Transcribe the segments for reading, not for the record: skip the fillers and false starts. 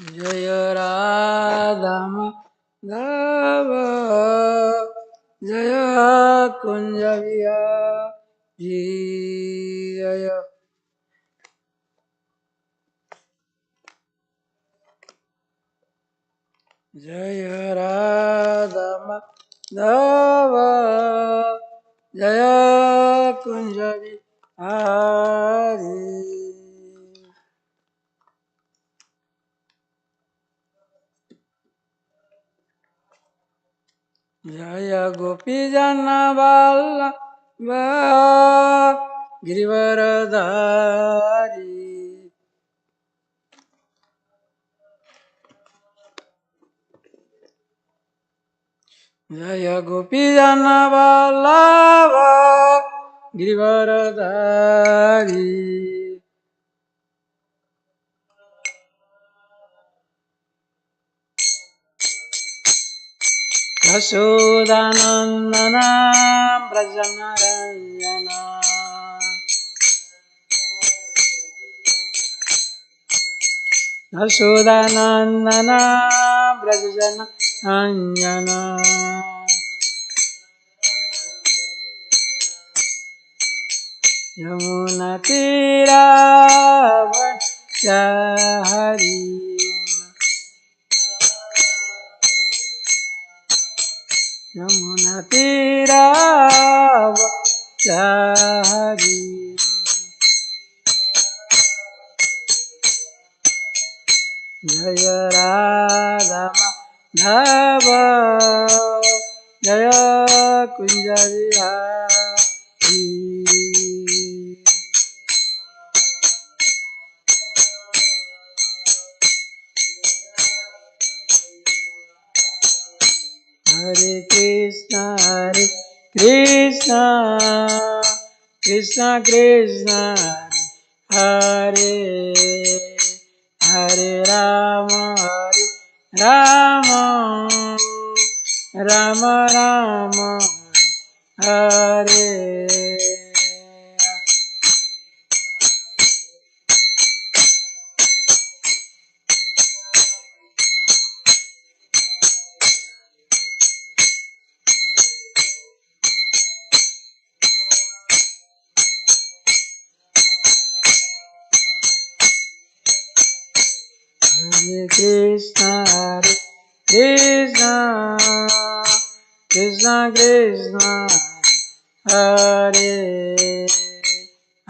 Jaya Radha Madhava Jaya Kunja Vihari Jaya Jaya Radha Madhava Jaya Kunja Vihari Jaya Gopi Jana Vallabha Girivaradhari Jaya Gopi Jana Vallabha Girivaradhari Yashodanandana Brajanarayana Yashodanandana Brajanarayana Yamuna Tira Vachahari Yamuna Tira Vachahari Jaya Radha Madhava Jaya Kunja Vihari Hare Krishna Krishna Krishna Hare Hare Rama Rama Rama Rama Hare Hare Krishna Krishna Krishna Hare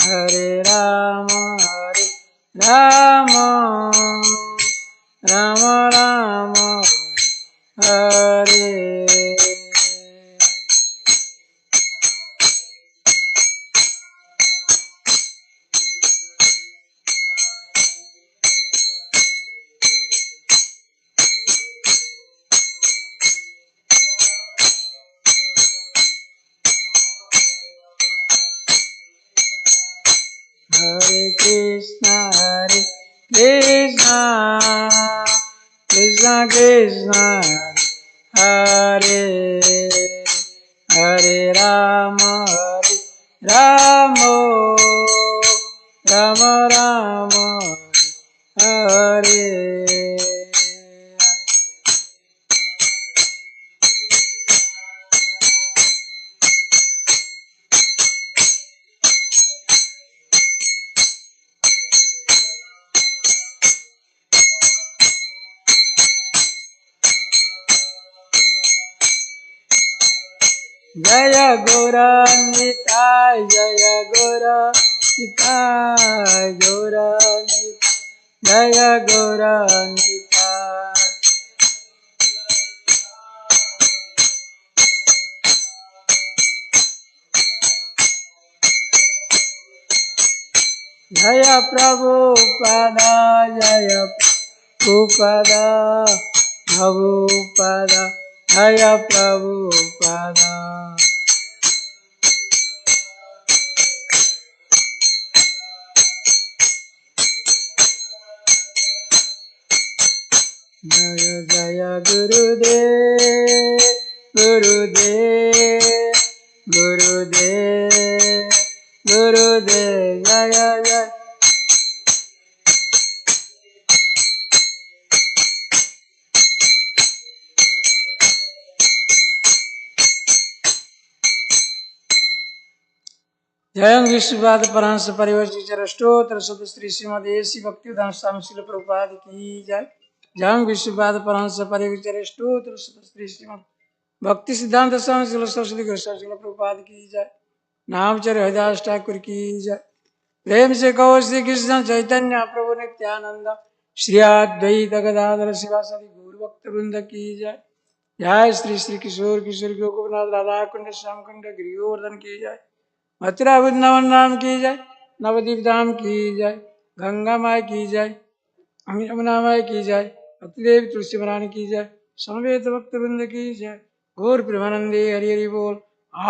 Hare Rama Rama Rama Rama Hare Hare Krishna Krishna Krishna Hare Hare Rama Rama Rama Rama Hare Jaya Gora Nitai Jaya Gora Nitai Gora Nitai Jaya Gora Nitai Jaya Prabhupada Jaya Prabhupada Prabhupada Jaya Prabhupada Jaya Jaya Gurudev Gurudev Gurudev Gurudev Jaya Jaya जयं विश्ववाद परांश परिवर्तित स्तोत्र सद Shri Shrimad AC Bhaktivedanta स्वामी श्रील प्रभुपाद की जय। जयं विश्ववाद परांश परिवर्तित स्तोत्र सद श्री श्रीमद भक्ति सिद्धांत स्वामी श्रील सरस्वती गोस्वामी श्रील प्रभुपाद की जय। नामचर्य हरिदास ठाकुर की जय। प्रेम से कहो श्री कृष्ण चैतन्य प्रभु नित्यानंद श्री अद्वैत गदाधर शिवासादि गौर भक्त वृंद की जय। जय श्री श्री किशोर किशोर गोकुलनाथ राधा कुंड श्याम कुंड गिरिवर्धन की जय। मथुरा वृंदावन धाम की जय। नवदीप धाम की जय। गंगा माई की जय। यमुना माई की जय। भक्तिदेव तुलसी महारानी की जय। समवेत भक्त वृंद की जय। गौर प्रेमानंदे हरि हरि बोल।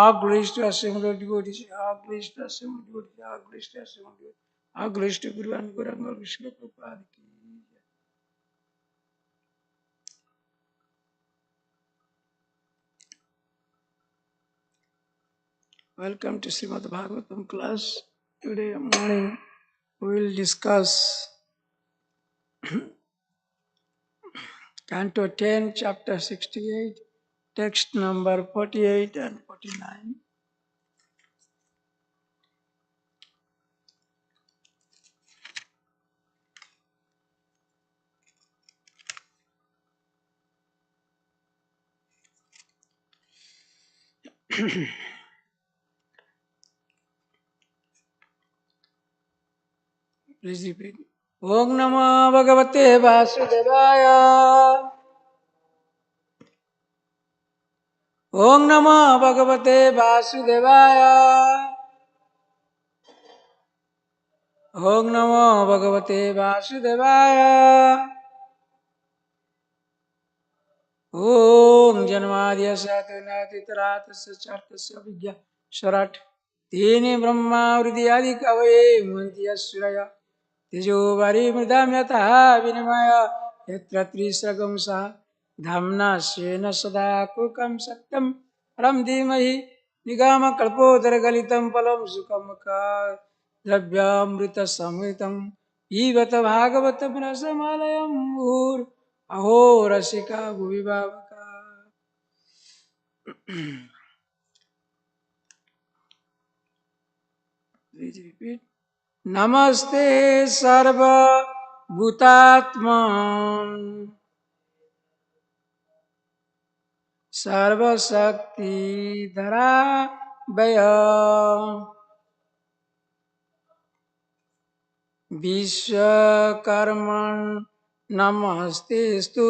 आप ग्लिष्ट अश्रम डिवोटी आप ग्लिष्ट अश्रम डिवोटी आप ग्लिष्ट अश्रम डिवोटी आप ग्लिष्ट गुरुवान गौरांग विष्णु प्रभुपाद की जय। Welcome to Srimad Bhagavatam class. Today morning we will discuss Canto 10, Chapter 68, text number 48 and 49. Please repeat. Om Namo Bhagavate Vasudevaya. Om Namo Bhagavate Vasudevaya. Om Namo Bhagavate Vasudevaya. Om Janmadhyasya Satyanatitarasya Chartasya Vigya Sharat Tene Brahma Hridiyadi Kavaye Muntya Suraya Tejo Vari Mridam Yataha Vinamaya Yatra Trisragam Saha Dhamna Shena Sada Kukam Satyam Ram Dhimahi Nigama Kalpodara Galitam Palam Sukamaka Dravyamrita Samritam Ivata Bhagavatam Rasamalayam Ur Aho Rasika Bhuvibhavaka. Please repeat. Namaste Sarva Bhutatman Sarva Shakti Dhara Bhaya Vishwakarman Namaste Stu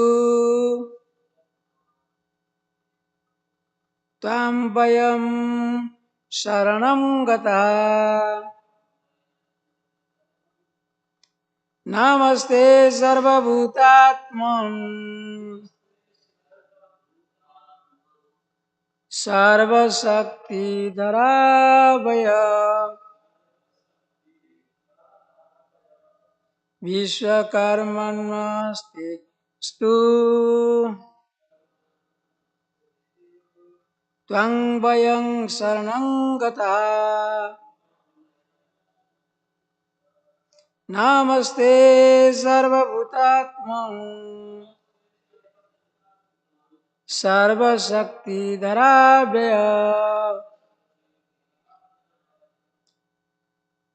Tvam Vayam Sharanam Gata Namaste Sarvabhutatman Sarvashakti Dharabhaya Vishwakarmanaste Stu Tvang Vayang Saranam Gata Namaste Sarvabhutatman Sarvashakti Dharabhaya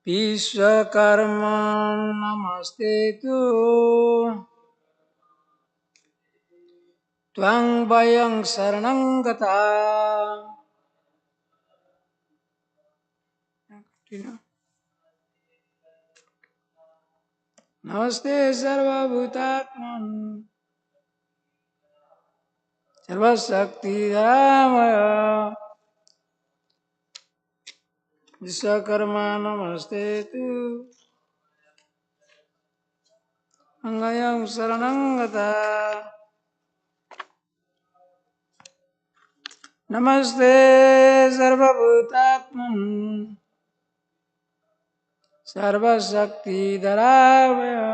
Vishwakarma Namaste Tu Tvang Vayang Saranam Gata. Namaste Sarva Bhutatman Sarva Shakti Dhamaya Vishwakarma Namaste Tu Angayam Saranam Gata. Namaste Sarva Bhutatman Sarva Shakti Dhamaya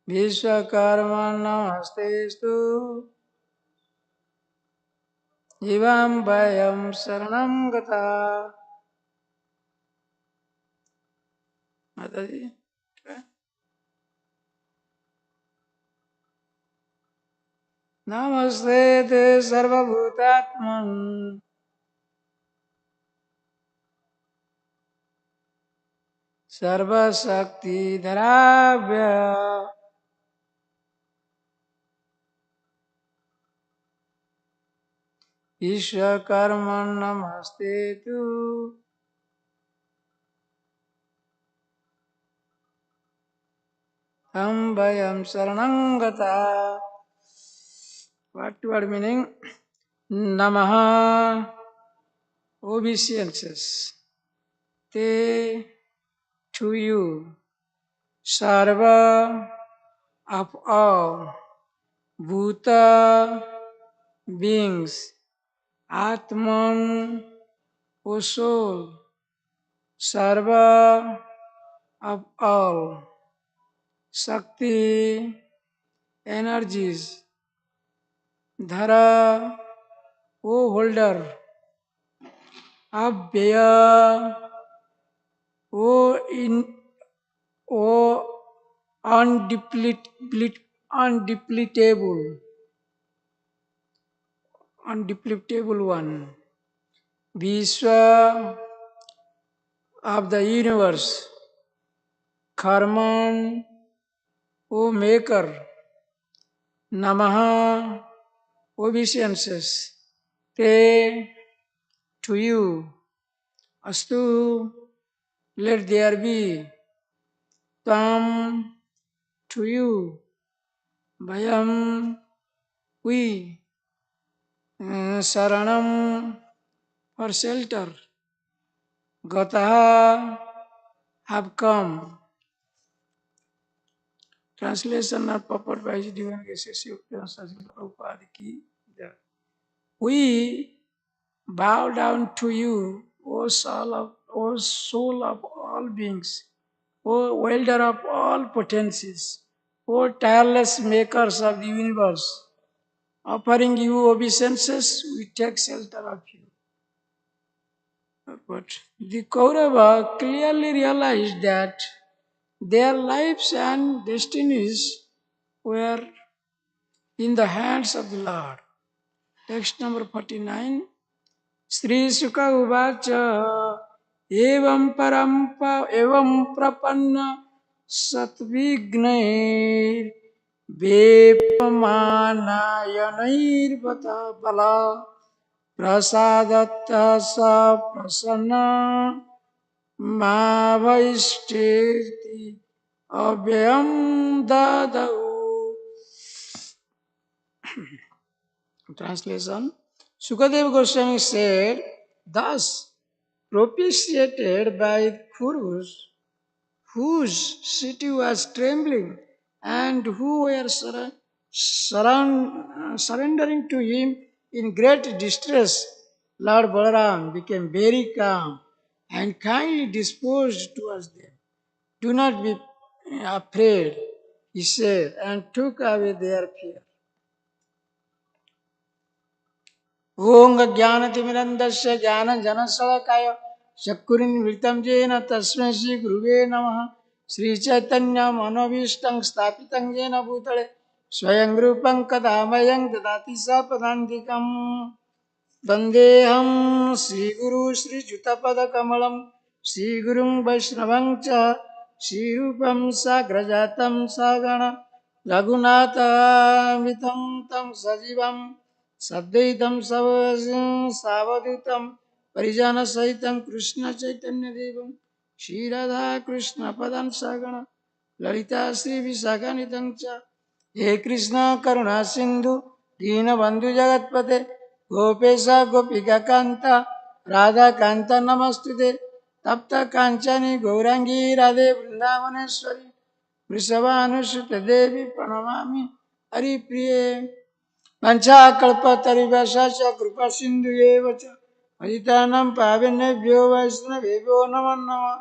Vishwakarma Namastestu Jivam Bhayam Saranam Gata. Mataji. Namaste te Sarvabhutatman सर्वशक्तिधराभ्य विश्वकर्मन् नमस्ते तु तं वयं शरणं गताः. What meaning? Namaha obeisances te to you, Sarva of all Bhuta beings, Atman, O soul, Sarva of all Shakti energies, Dhara, O holder of Vyaya, O in O undepletable, undepletable one, Vishwa of the universe, Karman, O maker, Namaha, obeisances, Te, to you, Astu, let there be, Tam, to you, Bhayam, we, Saranam, for shelter, Gataha, have come. Translation or purport by Divine Graces Prabhupada ki jai. We bow down to you, O soul of all beings, O welder of all potencies, O tireless makers of the universe. Offering you obeisances, we take shelter of you. But the Kaurava clearly realized that their lives and destinies were in the hands of the Lord. Text number 49. Sri Sukha Uvacha evam prapanna satvignair vepamanayanir bala prasadatta sa prasanna Mavaishteti Abhyam Dadau. Translation. Sukadeva Goswami said, thus propitiated by Kurus, whose city was trembling and who were surrendering to him in great distress, Lord Balaram became very calm and kindly disposed towards them. Do not be afraid, he said, and took away their fear. Om Jnanatimirandasya Jnana Janasalakaya Shakurin Vritam Jena Tasmai Shri Guruve Namaha Sri Chaitanya Manobhishtam Sthapitam Jena Bhutale Swayam Rupam Kadamayam Dadati Sapadandikam Vandeham Sri Guru Sri Jutapada Kamalam Sri Gurum Vaishnavamcha Sri Rupam Sagrajatam Sagana Raghunatha Vitam Tam Sajivam Sadvaitam Savadutam Parijana Saitam Krishna Chaitanya Devam Shri Radha Krishna Padam Sagana Lalita Sri Visakhanitamcha He Krishna Karuna Sindhu Dina Bandhu Jagatpate Gopesa Gopika Kanta Radha Kanta Namastute Tapta Kanchani Gaurangi Radhe Vrindavaneshwari Vrishabhanushuta Devi Pranamami Hari Priye Panchakalpatarivasasya Kripa Sindhu Yevacha Aditanam Pavinebhyo Vaishnavebhyo Namo Namo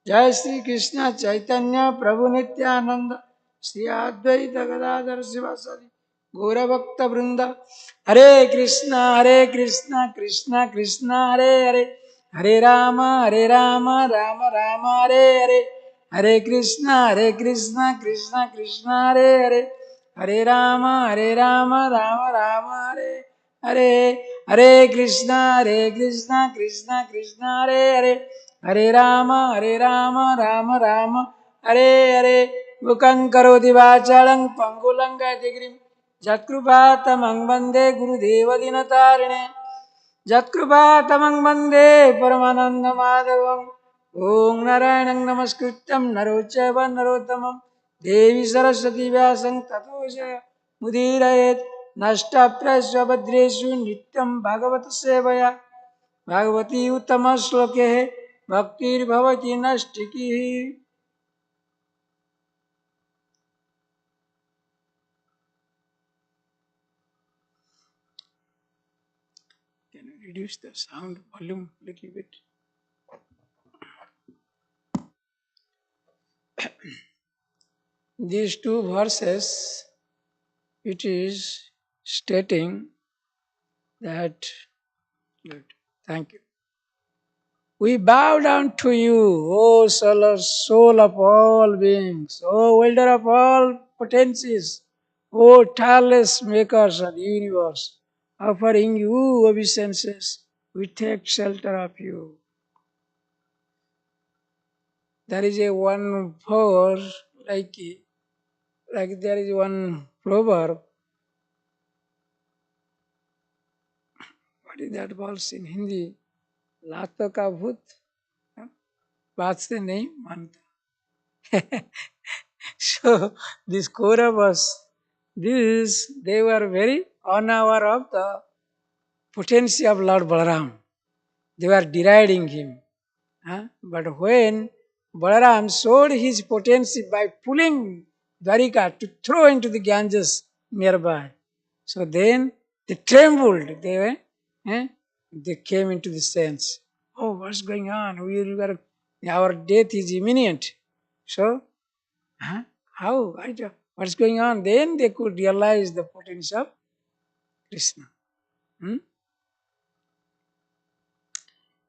Jai Sri Krishna Chaitanya Prabhu Nityananda Sri Advaita Gadadhar Sivasadi Gaura Bhakta Vrinda Hare Krishna Krishna Krishna Hare Hare Hare Rama Rama Rama Hare Hare Hare Krishna Krishna Krishna Hare Hare Hare Rama Rama Rama Hare Hare Hare Krishna Krishna Krishna Hare Hare Hare Rama, Rama Rama, Hare Hare. Mukhaṁ karoti vācālaṁ pangulaṁ gāyatri Jatkrupatamang Vande Gurudeva Dinatarine Jatkrupatamang Vande Paramananda Madhavam Om Narayanam Namaskritam Narochava Narottamam Devi Saraswati Vyasam Tato Mudirayet Nashtaprasya Bhadreshu Nityam Bhagavata Sevaya Bhagavati Uttama Shloke Bhaktir Bhavati Nastiki. Can you reduce the sound volume a little bit? These two verses, it is stating that, good, thank you. We bow down to you, O soul of all beings, O welder of all potencies, O tireless makers of the universe, offering you obeisances, we take shelter of you. There is a one verse, like there is one proverb. What is that verse in Hindi? लातों का भूत बात से नहीं मानता. So this Kauravas, they were very unaware of the potency of Lord Balaram. They were deriding him. But when Balaram showed his potency by pulling Dwarika to throw into the Ganges nearby, so then they trembled. They came into the sense. Oh, what's going on? Our death is imminent. So, how? What's going on? Then they could realize the potential of Krishna.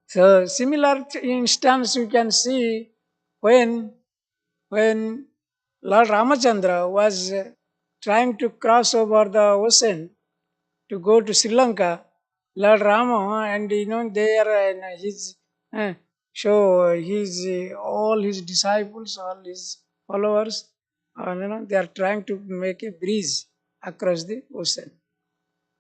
So, similar instance you can see when Lord Ramachandra was trying to cross over the ocean to go to Sri Lanka. Lord Rama and they are his so his all his disciples, all his followers, they are trying to make a bridge across the ocean.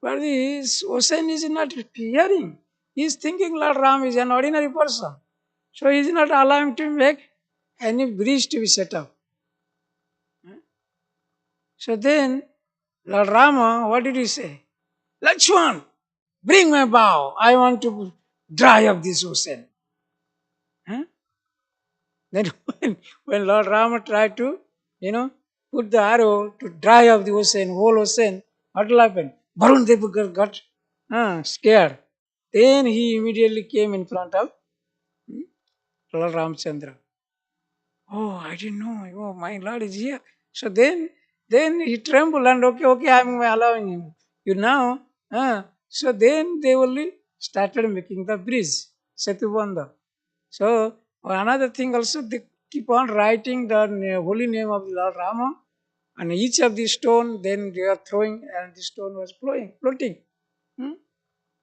But this ocean is not hearing. He is thinking Lord Ram is an ordinary person. So he is not allowing to make any bridge to be set up. So then Lord Rama, what did he say? Lakshman, bring my bow. I want to dry up this ocean. Then when Lord Rama tried to, put the arrow to dry up the ocean, whole ocean, what will happen? Varun Deva got scared. Then he immediately came in front of Lord Ramchandra. Oh, I didn't know. Oh, my Lord is here. So then he trembled and okay, I'm allowing him. You now, so then they only started making the bridge, Setubandha. So another thing also, they keep on writing the holy name of Lord Rama and each of the stone, then they are throwing and the stone was floating.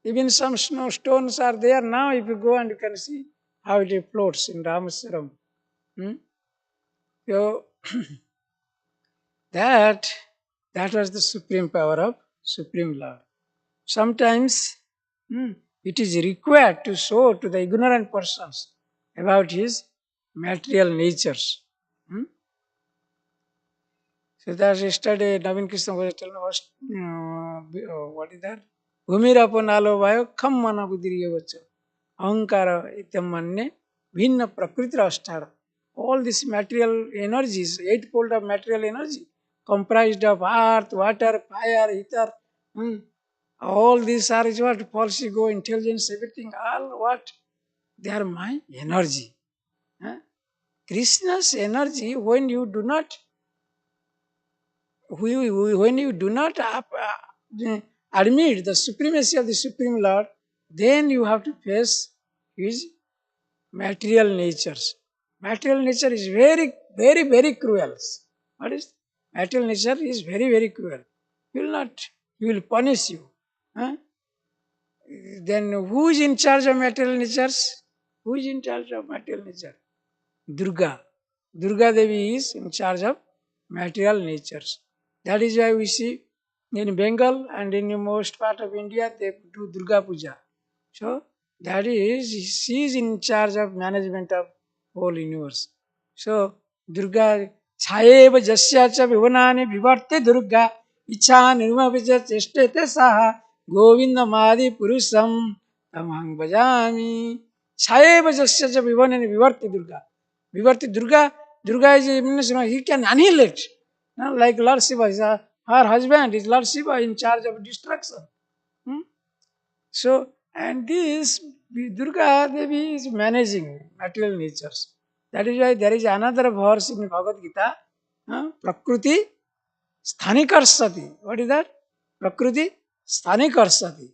Even some snow stones are there now. If you go and you can see how it floats in Ramasaram. So that was the supreme power of Supreme Lord. Sometimes it is required to show to the ignorant persons about his material natures. So that yesterday Navin Krishna was telling us, what is that? Bhumirapo nalo vayo kham mana budiriya vacha. Ahankara itamanne bhinna prakriti asthara. All these material energies, eightfold of material energy, comprised of earth, water, fire, ether, all these are what? Pulse, ego, intelligence, everything, all what? They are my energy. Krishna's energy, when you do not admit the supremacy of the Supreme Lord, then you have to face his material natures. Material nature is very, very, very cruel. What is material nature? Is very, very cruel. He will punish you. Then who is in charge of material natures? Who is in charge of material nature? Durga. Durga Devi is in charge of material natures. That is why we see in Bengal and in most part of India they do Durga Puja. So that is, she is in charge of management of whole universe. So Durga Chayeva Jasya cha Vivanani Vivarte Durga Icha Nirma Vija Chestete Saha Govinda Madi Purusam Tamang Bajami Chayeva Jasya cha Vivanani Vivarte Durga. Vivarti Durga, Durga is means he can annihilate. Like Lord Shiva, her husband is Lord Shiva in charge of destruction. Hmm? So, and this Durga Devi is managing material natures. That is why there is another verse in Bhagavad Gita, Prakruti Sthanikarsati. What is that? Prakruti Sthanikarsati.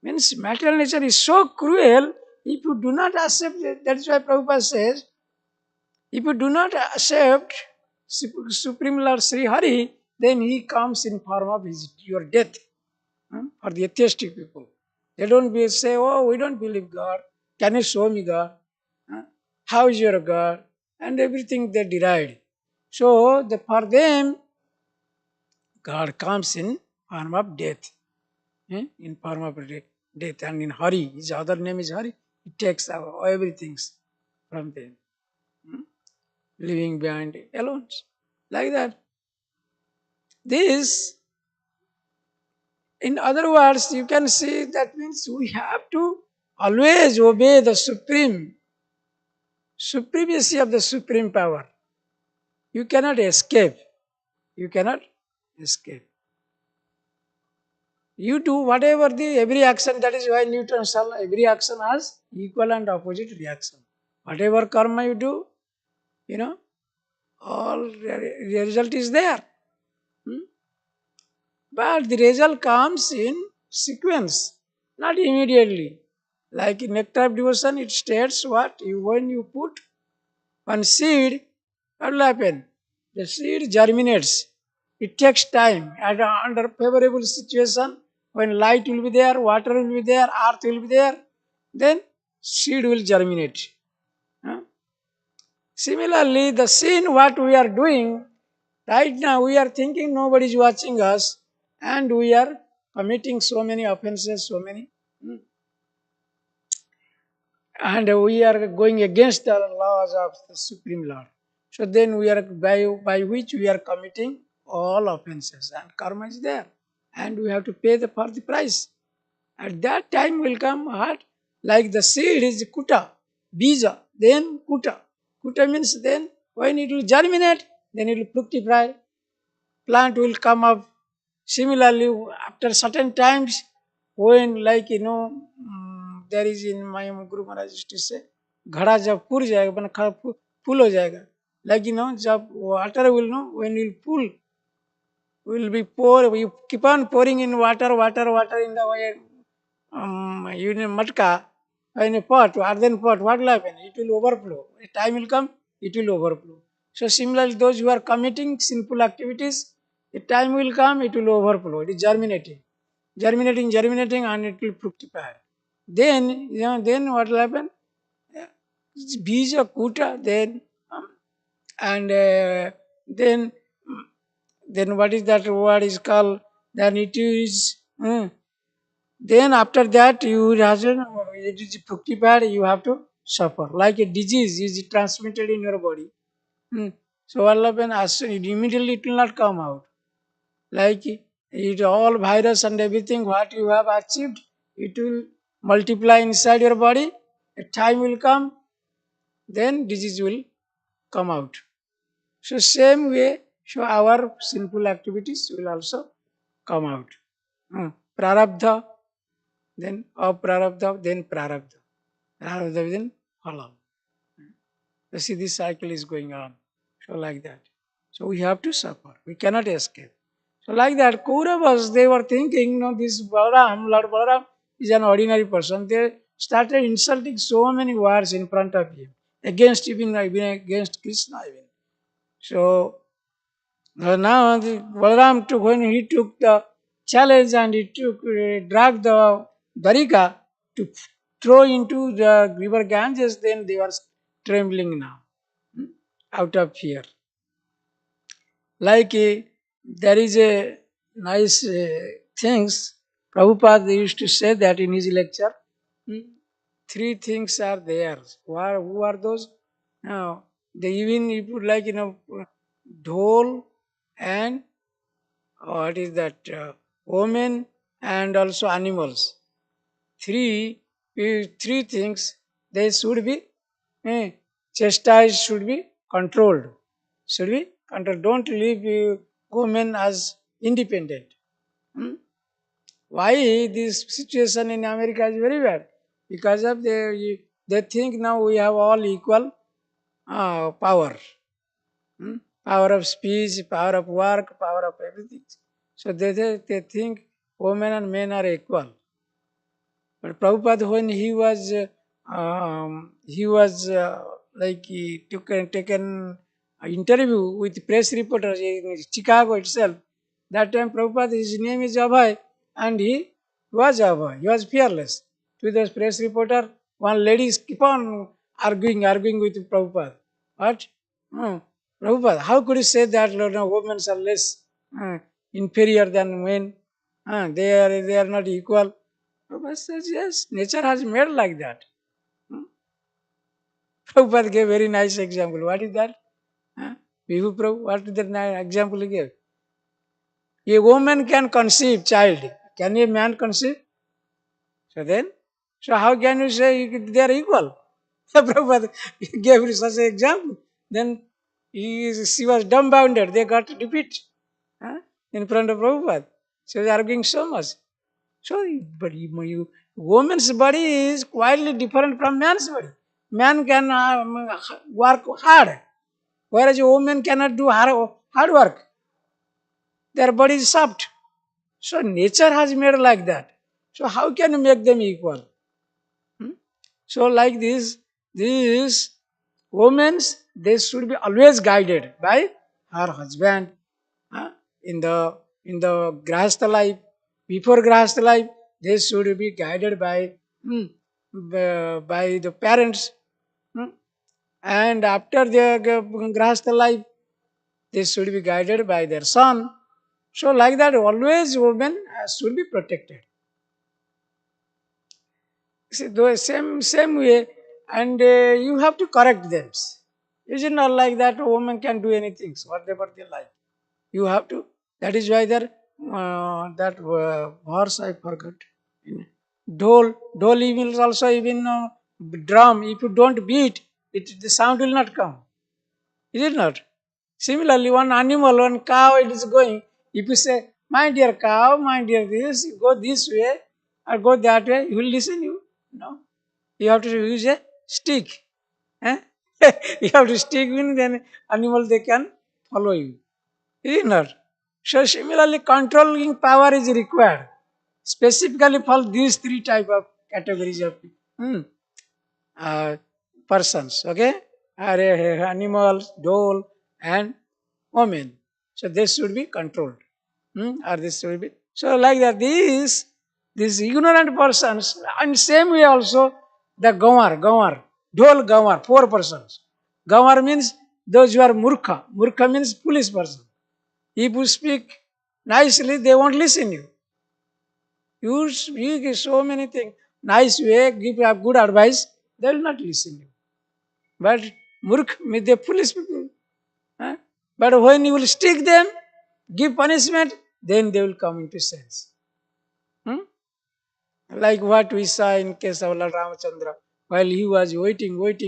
Means material nature is so cruel, if you do not accept it, that is why Prabhupada says, if you do not accept Supreme Lord Sri Hari, then he comes in form of your death. For the atheistic people, they don't say, "Oh, we don't believe God. Can you show me God? How is your God?" And everything they deride. So for them, God comes in form of death, in form of death, and in Hari, his other name is Hari. He takes everything from them, leaving behind alone, like that. This, in other words, you can see that means we have to always obey the supremacy of the supreme power. You cannot escape. You cannot escape. You do whatever every action. That is why Newton saw every action has equal and opposite reaction. Whatever karma you do, all the result is there. But the result comes in sequence, not immediately. Like in nectar of devotion, it states what? When you put one seed, what will happen? The seed germinates. It takes time. And under favorable situation, when light will be there, water will be there, earth will be there, then seed will germinate. Similarly, the sin what we are doing, right now we are thinking nobody is watching us, and we are committing so many offenses, and we are going against the laws of the Supreme Lord. So then we are by which we are committing all offenses, and karma is there, and we have to pay for the price. At that time will come what? Like the seed is kuta, bija, then kuta. Kuta means then when it will germinate, then it will fructify. Plant will come up. Similarly, after certain times, when like there is in my Guru Maharaj used to say, घड़ा जब पूर जाएगा बना full हो जाएगा. Like जब water will when will full will be pour. You keep on pouring in water in the way matka in a pot, earthen pot. What will happen? It will overflow. A time will come, it will overflow. So similarly, those who are committing sinful activities, a time will come, it will overflow. It is germinating, and it will fructify. Then, then what will happen? Bija kuta, then and then what is that word is called? Then it is. Then after that, it is fructified, you have to suffer. Like a disease is transmitted in your body. So what will happen? Immediately it will not come out. Like it all virus and everything, what you have achieved, it will multiply inside your body. A time will come, then disease will come out. So same way, so our sinful activities will also come out. Prarabdha, then aprarabdha, then prarabdha. Prarabdha, then phala. You see, this cycle is going on. So like that. So we have to suffer. We cannot escape. So like that, Kauravas, they were thinking, this Balaram, Lord Balaram is an ordinary person. They started insulting so many words in front of him. Even against Krishna even. So now Balaram took, when he took the challenge and he dragged the Dwarika to throw into the river Ganges, then they were trembling now, out of fear. Like there is a nice things. Prabhupada used to say that in his lecture. hmm, Three things are there. Who are those? Now, they even you put like dhol and what is that? Women and also animals. Three things they should be eh, chastised, should be controlled, should be controlled. Don't leave women as independent. Hmm? Why this situation in America is very bad? Because of they think now we have all equal power. Hmm? Power of speech, power of work, power of everything. So they think women and men are equal. But Prabhupada, when he was like he taken an interview with press reporters in Chicago itself. That time Prabhupada, his name is Abhay, and he was Abhay. He was fearless. To the press reporter, one lady keep on arguing with Prabhupada. What? Hmm. Prabhupada, how could you say that women are less inferior than men? They are not equal. Prabhupada says, yes, nature has made like that. Hmm? Prabhupada gave very nice example. What is that? Huh? Vibhu Prabhu, what is the example he gave? A woman can conceive child. Can a man conceive? So how can you say they are equal? Prabhupada gave such an example. Then she was dumbfounded. They got to repeat in front of Prabhupada. She was arguing so much. So, but woman's body is quietly different from man's body. Man can work hard, whereas a woman cannot do hard work. Their body is soft. So, nature has made like that. So, how can you make them equal? So, like these women, they should be always guided by her husband uh, in the grahastha life. Before grahastha life, they should be guided by the parents, hmm, and after their grahastha life, they should be guided by their son. So, like that, always women should be protected. See, the same way, and you have to correct them. Is it not like that? A woman can do anything, whatever they like. You have to. That is why there that verse I forgot. Dhol even also even drum. If you don't beat it, the sound will not come. Is it not? Similarly, one animal, one cow, it is going. If you say, "My dear cow, my dear this," you go this way or go that way, you will listen. You no. You have to use a stick. Eh? You have to stick in, then animal they can follow you. Is it not? So similarly, controlling power is required, specifically for these three type of categories of hmm, uh, persons. Okay, are animals, doll, and women. So this should be controlled, or this should be so like that. These ignorant persons, and same way also the gawar, dole gawar, poor persons. Gawar means those who are murkha. Murkha means foolish person. If you speak nicely, they won't listen you. You speak so many things, nice way, give a good advice, they will not listen you. But murkh, they foolish people. Huh? But when you will stick them, give punishment, then they will come into sense. Hmm? Like what we saw in case of Lord Ramachandra, while he was waiting for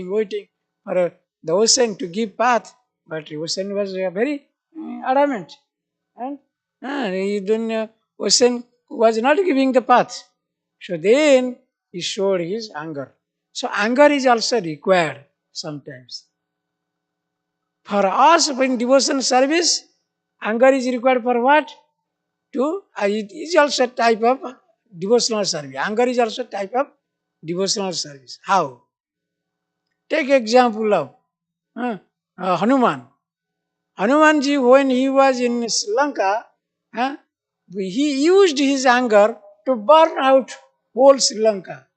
the ocean to give path, but the ocean was very adamant. And ocean was not giving the path. So then he showed his anger. So anger is also required sometimes. For us in devotion service, anger is required for what? It is also a type of devotional service. Anger is also a type of devotional service. How? Take example of Hanuman. Hanumanji, when he was in Sri Lanka, uh, he used his anger to burn out whole Sri Lanka.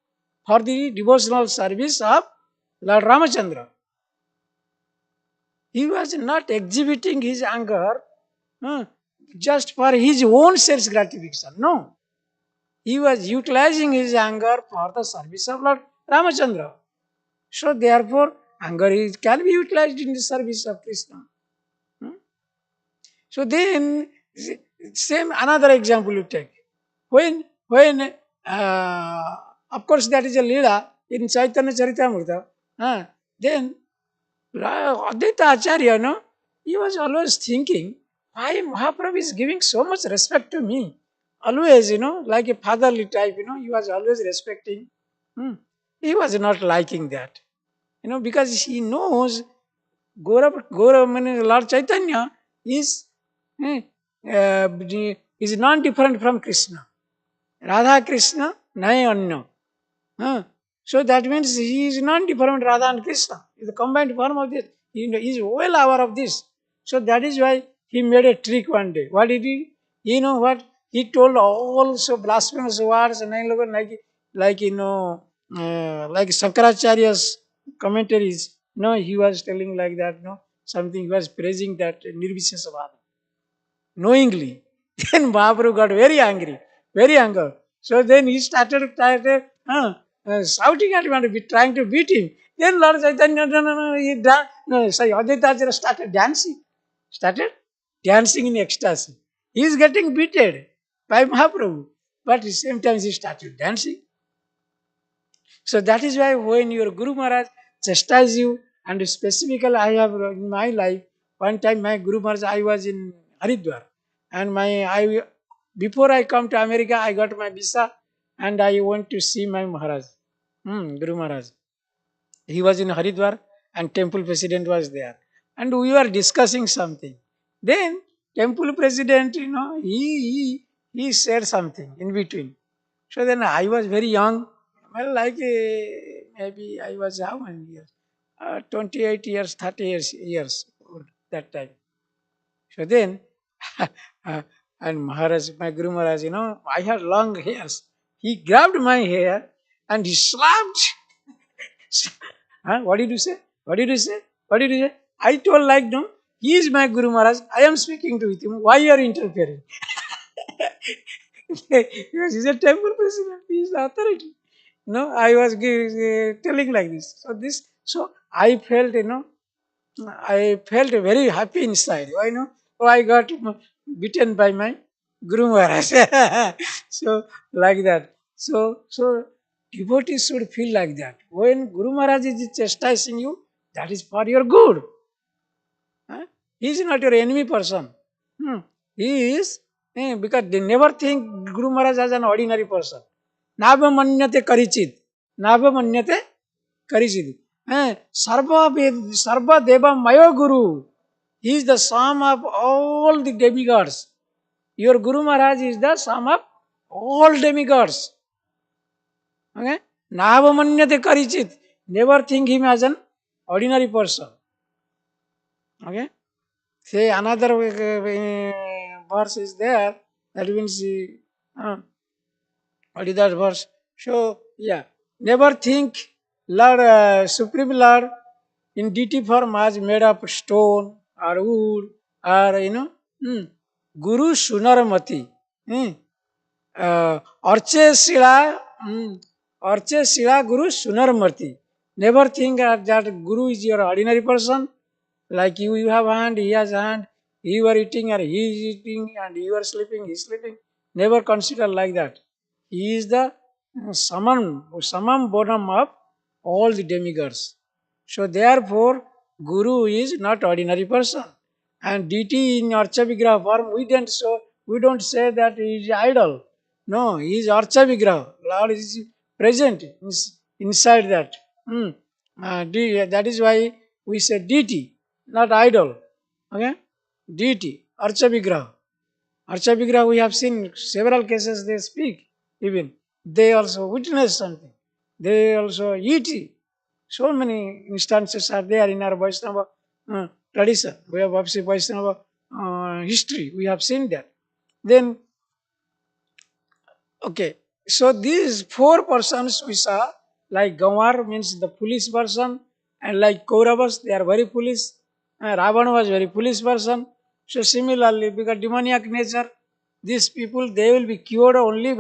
for the devotional service of Lord Ramachandra. He was not exhibiting his anger just for his own self gratification. No. He was utilizing his anger for the service of Lord Ramachandra. So therefore, anger can be utilized in the service of Krishna. So then, same another example you take. When of course that is a Leela in Chaitanya Charitamrita, then Advaita Acharya, no, he was always thinking, why Mahaprabhu is giving so much respect to me? Always, like a fatherly type, he was always respecting. He was not liking that, because he knows Lord Chaitanya is, eh, uh, is non-different from Krishna. Radha Krishna, Naya Anna. So that means he is non-different Radha and Krishna. Is the combined form of this. He is well aware of this. So that is why he made a trick one day. What did he? You know what? He told all so blasphemous words and like like Sankaracharya's commentaries. No, he was telling like that. No, something he was praising that Nirvishesavada knowingly. Then Mahaprabhu got very angry, very angry. So then he started shouting at him and trying to beat him. Then Lord Chaitanya, Advaita Acharya started dancing in ecstasy. He is getting beaten by Mahaprabhu, but at the same time he started dancing. So that is why when your Guru Maharaj chastise you, and specifically I have in my life, one time my Guru Maharaj, I was in Haridwar, and before I come to America, I got my visa, and I went to see my Maharaj, Guru Maharaj. He was in Haridwar, and temple president was there, and we were discussing something. Then temple president, he said something in between. So then I was very young, well, like maybe I was how many years? 28 years, 30 years old that time. So then, and Maharaj, my Guru Maharaj, I had long hairs. He grabbed my hair and he slapped. What did you say? What did you say? What did you say? I told like, no, he is my Guru Maharaj. I am speaking to him. Why you are interfering? Because he's a temple president. He is the authority. No, I was telling like this. So I felt, I felt very happy inside. Why no? Oh, I got beaten by my Guru Maharaj. So like that. So devotees should feel like that. When Guru Maharaj is chastising you, that is for your good. He is not your enemy person. He is, because they never think Guru Maharaj as an ordinary person. Nabhamanyate karichit. Nabhamanyate karichit. Sarva Deva Mayo Guru. He is the sum of all the demigods. Your Guru Maharaj is the sum of all demigods. Okay? Nabhamanyate karichit. Never think him as an ordinary person. Okay? Say another verse is there. That means, what is that verse? So, yeah. Never think Lord, Supreme Lord, in deity form as made of stone or wood or, Guru Sunaramati. Arche Sila, Arche Sila Guru Sunarmati. Never think that Guru is your ordinary person. Like you have hand, he has hand, you are eating or he is eating, and you are sleeping, he is sleeping. Never consider like that. He is the summum bonum of all the demigods. So therefore, Guru is not ordinary person. And deity in Archa Vigraha form, we don't say that he is idol. No, he is Archa Vigraha. Lord is present inside that. That is why we say deity, not idol. Okay? Deity, Archa Vigraha. Archa Vigraha, we have seen several cases they speak even. They also witness something. They also eat. So many instances are there in our Vaishnava tradition. We have obviously Vaishnava history. We have seen that. Then, okay. So these four persons we saw, Like Gawar means the foolish person, and like Kauravas, they are very foolish. Ravana was very foolish person. So similarly, because demoniac nature, these people they will be cured only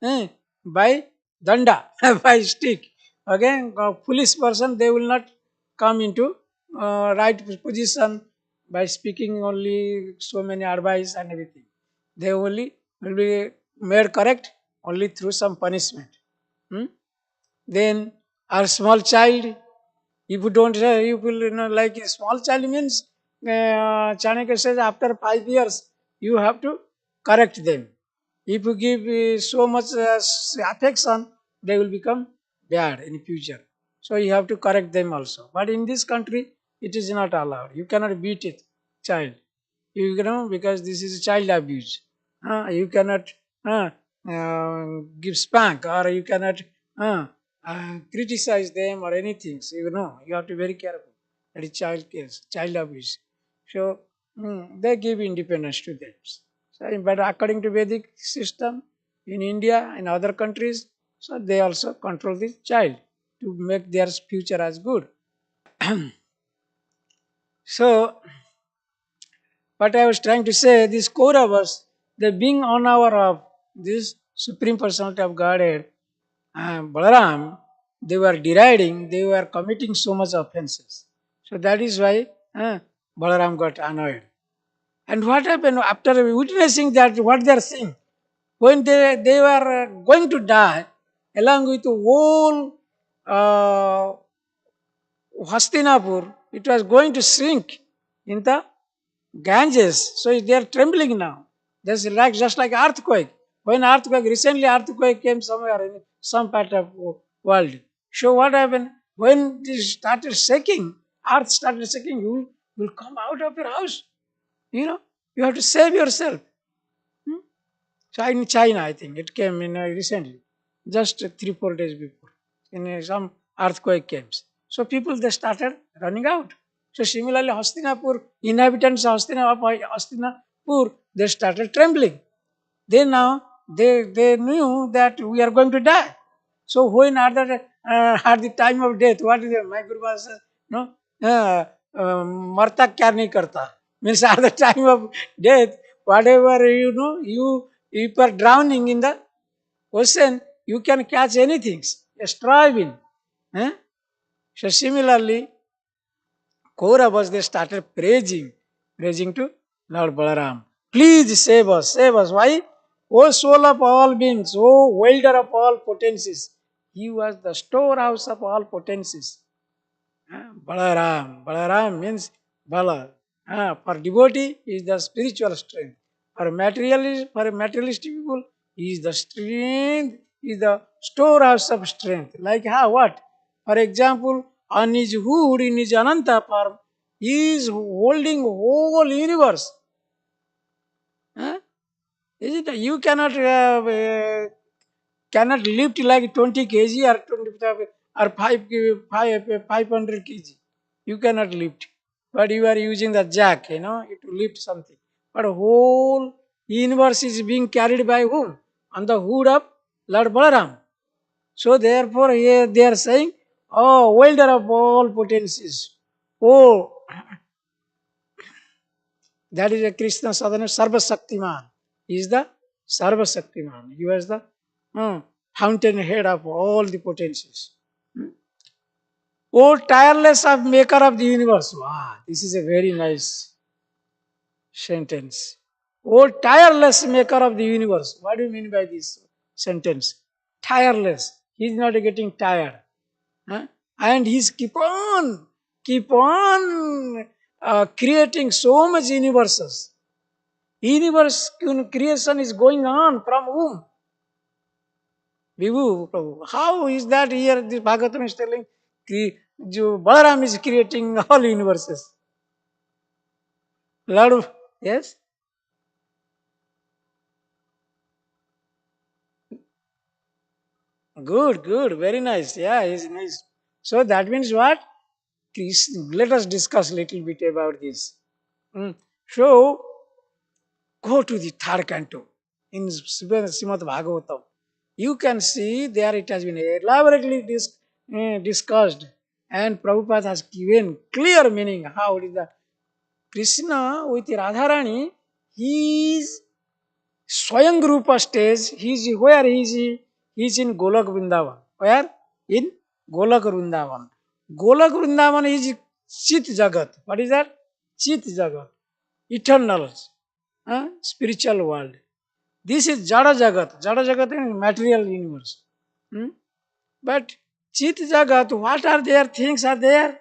eh, by danda, by stick. Again, a foolish person they will not come into right position by speaking only so many advice and everything. They only will be made correct only through some punishment. Hmm? Then our small child, if you don't say, you will, like a small child means, Chanakya says after 5 years, you have to correct them. If you give so much affection, they will become bad in future. So you have to correct them also. But in this country, it is not allowed. You cannot beat it, child. You know, because this is child abuse. You cannot give spank, or you cannot criticize them or anything. So, you have to be very careful. That is child case, child abuse. So they give independence to them. So, but according to Vedic system in India and other countries, so they also control the child to make their future as good. So what I was trying to say, these Kauravas, they being unaware of this Supreme Personality of Godhead, Balaram, they were deriding, they were committing so much offenses. So that is why Balaram got annoyed. And what happened after witnessing that, what they are seeing? When they were going to die, along with the whole Hastinapur, it was going to sink in the Ganges. So they are trembling now. There's like just like earthquake. When earthquake recently earthquake came somewhere in some part of world. So what happened? When this started shaking, earth started shaking, you will come out of your house. You know, you have to save yourself. Hmm? So in China, I think it came in recently, just 3 4 days before, in some earthquake came. So people they started running out. So similarly, Hastinapur inhabitants of Hastinapur they started trembling. They now they knew that we are going to die. So when at the time of death, what is it? My Guru Maharaj says, no, marta kya nahi karta. Means at the time of death, whatever you if you are drowning in the ocean, you can catch anything, striving. Eh? So similarly, Kauravas, they started praising to Lord Balaram. Please save us. Why? O soul of all beings, O welder of all potencies. He was the storehouse of all potencies. Balaram means Bala. For devotee is the spiritual strength. For materialistic people, is the strength, is the storehouse of strength. Like how what? For example, on his hood in his Ananta form, he is holding whole universe. Huh? Is it you cannot lift like 20 kg or 20 or 500 kg. You cannot lift. But you are using the jack, to lift something. But whole universe is being carried by whom? On the hood of Lord Balaram. So therefore here they are saying, oh, welder of all potencies. Oh, that is a Krishna sadhana, Sarva Shaktiman. He is the Sarva Shaktiman. He was the fountain head of all the potencies. Oh, tireless of maker of the universe. Wow, this is a very nice sentence. Oh, tireless maker of the universe. What do you mean by this sentence? Tireless. He is not getting tired. Huh? And he's keep on creating so much universes. Universe creation is going on from whom? Vibhu, Prabhu. How is that here? This Bhagavatam is telling Balaram is creating all universes. Lord, yes? Good, very nice. Yeah, it's nice. So that means what? Let us discuss a little bit about this. Mm. So, go to the third canto in Srimad Bhagavatam. You can see there it has been elaborately discussed, and Prabhupada has given clear meaning how it is that Krishna with Radharani, he is Swayam Rupa stage, he is where he is? He is in Golak Vrindavan. Where? In Golak Vrindavan. Golak Vrindavan is Chit Jagat. What is that? Chit Jagat. Eternal. Spiritual world. This is Jada Jagat. Jada Jagat is material universe. But Chit Jagat, what are there? Things are there.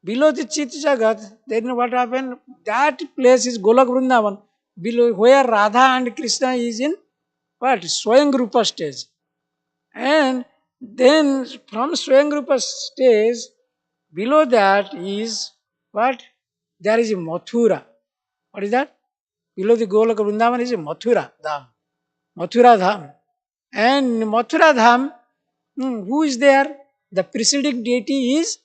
Below the Chit Jagat, then what happened? That place is Golak Vrindavan. Below where Radha and Krishna is in what? Swayam Rupa stage. And then from Swayam Rupa stage, below that is what? There is a Mathura. What is that? Below the Golak Vrindavan is a Mathura Dham. Mathura Dham. And Mathura Dham, who is there? The preceding deity is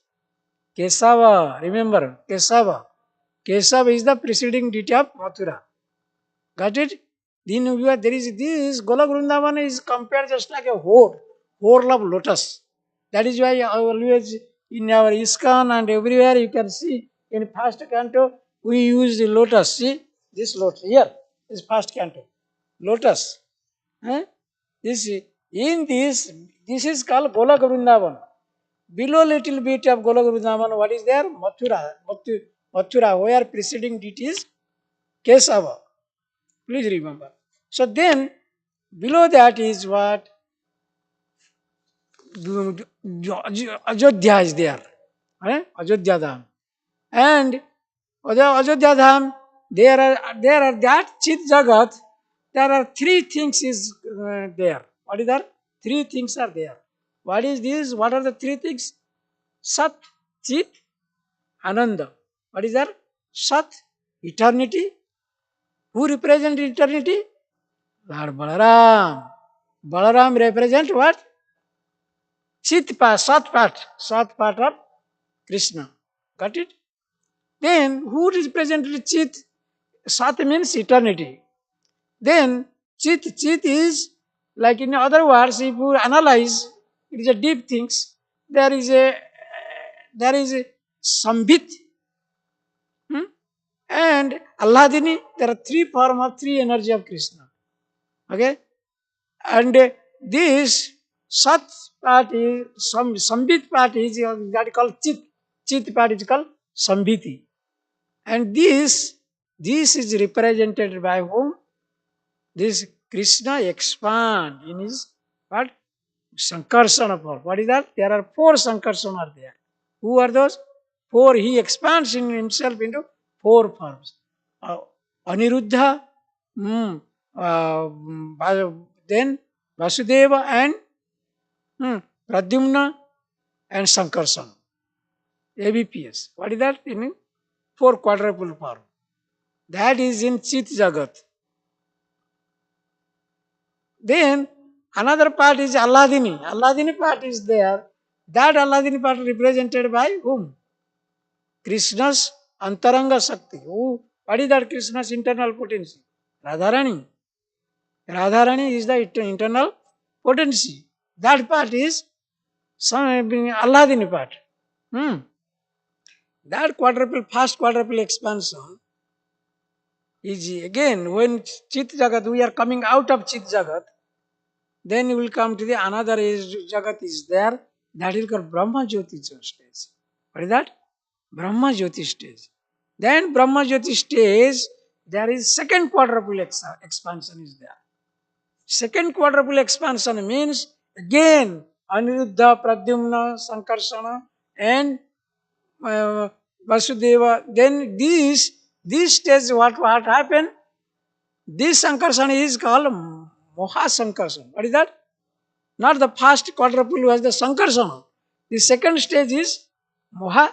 Kesava. Remember, Kesava. Kesava is the preceding deity of Mathura. Got it? Then there is this Golak Vrindavan is compared just like a whorl of lotus. That is why always in our ISKCON and everywhere you can see in first canto we use the lotus. See this lotus here is first canto. Lotus. This in this is called Golak Vrindavan. Below little bit of Golak Vrindavan, what is there? Mathura, where preceding deity is Kesava. Please remember. So then, below that is what? Ajodhya is there. Ajodhya Dham. And Ajodhya Dham, there are that Chit Jagat, there are three things is there. What is that? Three things are there. What is this? What are the three things? Sat, Chit, Ananda. What is that? Sat, eternity. Who represents eternity? Lord Balaram. Balaram represent what? Chit part, Sat part of Krishna. Got it? Then who represented Chit? Sat means eternity. Then Chit is like in other words, if you analyze, it is a deep things. There is a Sambhit and Alladini. There are three form of three energy of Krishna. Okay? And this Sat part is Sambhit part is that called Chit. Chit part is called Sambhiti. And this is represented by whom? This Krishna expand in his what? Sankarsana form. What is that? There are four Sankarsana are there. Who are those? Four. He expands in himself into four forms. Aniruddha, then Vasudeva and Pradyumna and Sankarsana. ABPS. What is that? In four quadruple form. That is in Chit Jagat. Then another part is Alladini. Alladini part is there. That Alladini part represented by whom? Krishna's Antaranga Shakti. What is that Krishna's internal potency? Radharani. Radharani is the internal potency. That part is Alladini part. That first quadruple expansion is again when Chit Jagat, we are coming out of Chit Jagat, then we will come to the another Jagat is there, that is called Brahma Jyoti stage. What is that? Brahma Jyoti stage. Then Brahma Jyoti stage, there is second quadruple expansion is there. Second quadruple expansion means again Aniruddha, Pradyumna, Sankarsana and Vasudeva. Then this stage what happened? This Sankarsana is called Moha Sankarsana. What is that? Not the first quadruple was the Sankarsana. The second stage is Moha